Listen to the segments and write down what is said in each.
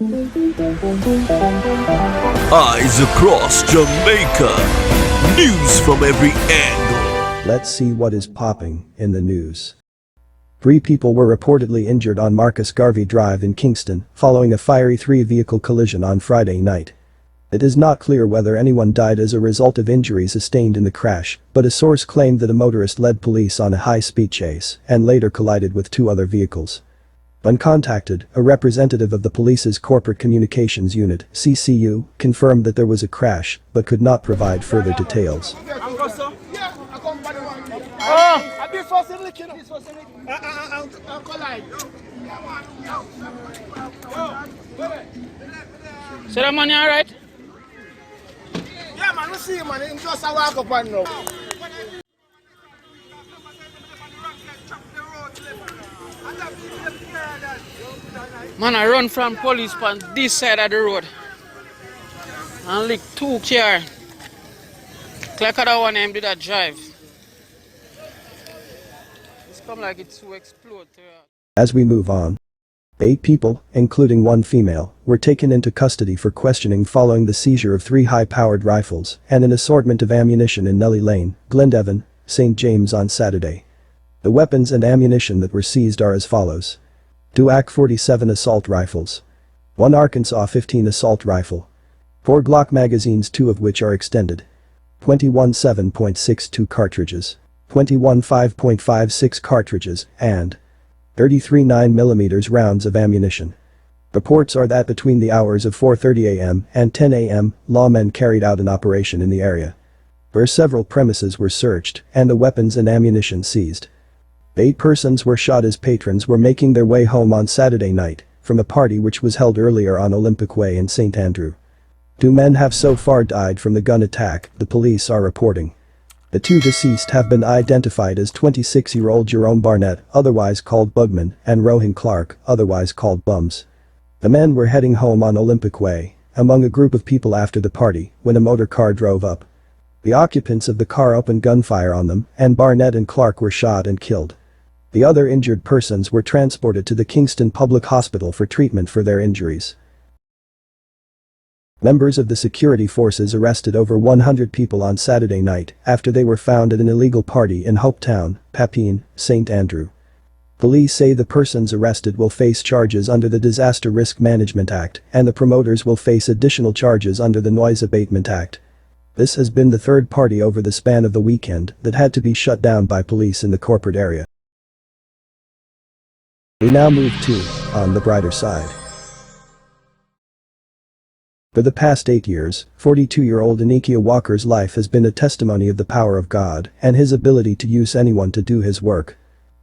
Eyes across Jamaica. News from every angle. Let's see what is popping in the news. 3 people were reportedly injured on Marcus Garvey Drive in Kingston following a fiery 3-vehicle collision on Friday night. It is not clear whether anyone died as a result of injuries sustained in the crash, but a source claimed that a motorist led police on a high-speed chase and later collided with 2 other vehicles. When contacted, a representative of the police's Corporate Communications Unit (CCU) confirmed that there was a crash but could not provide further details. So that money alright? Yeah man, we see him man, him just a walk up and now. Man, I run from police on this side of the road and lick 2 cars. Like other one him did that drive. It's come like it's to explode. As we move on, 8 people, including 1 female, were taken into custody for questioning following the seizure of 3 high-powered rifles and an assortment of ammunition in Nelly Lane, Glendevon, St. James on Saturday. The weapons and ammunition that were seized are as follows. 2 AK-47 assault rifles. 1 Arkansas 15 assault rifle. 4 Glock magazines, 2 of which are extended. 21 7.62 cartridges. 21 5.56 cartridges, and 33 9mm rounds of ammunition. Reports are that between the hours of 4:30 a.m. and 10 a.m., lawmen carried out an operation in the area, where several premises were searched and the weapons and ammunition seized. 8 persons were shot as patrons were making their way home on Saturday night from a party which was held earlier on Olympic Way in St. Andrew. 2 men have so far died from the gun attack, the police are reporting. The 2 deceased have been identified as 26-year-old Jerome Barnett, otherwise called Bugman, and Rohan Clark, otherwise called Bums. The men were heading home on Olympic Way, among a group of people after the party, when a motor car drove up. The occupants of the car opened gunfire on them, and Barnett and Clark were shot and killed. The other injured persons were transported to the Kingston Public Hospital for treatment for their injuries. Members of the security forces arrested over 100 people on Saturday night after they were found at an illegal party in Hopetown, Papine, St. Andrew. Police say the persons arrested will face charges under the Disaster Risk Management Act and the promoters will face additional charges under the Noise Abatement Act. This has been the 3rd party over the span of the weekend that had to be shut down by police in the corporate area. We now move to On the Brighter Side. For the past 8 years, 42-year-old Anikia Walker's life has been a testimony of the power of God and his ability to use anyone to do his work.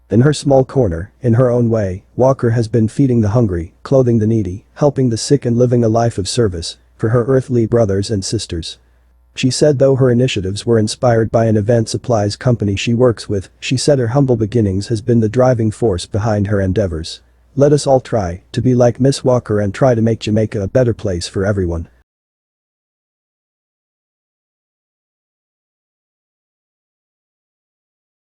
In her small corner, in her own way, Walker has been feeding the hungry, clothing the needy, helping the sick and living a life of service for her earthly brothers and sisters. She said though her initiatives were inspired by an event supplies company she works with, she said her humble beginnings has been the driving force behind her endeavors. Let us all try to be like Miss Walker and try to make Jamaica a better place for everyone.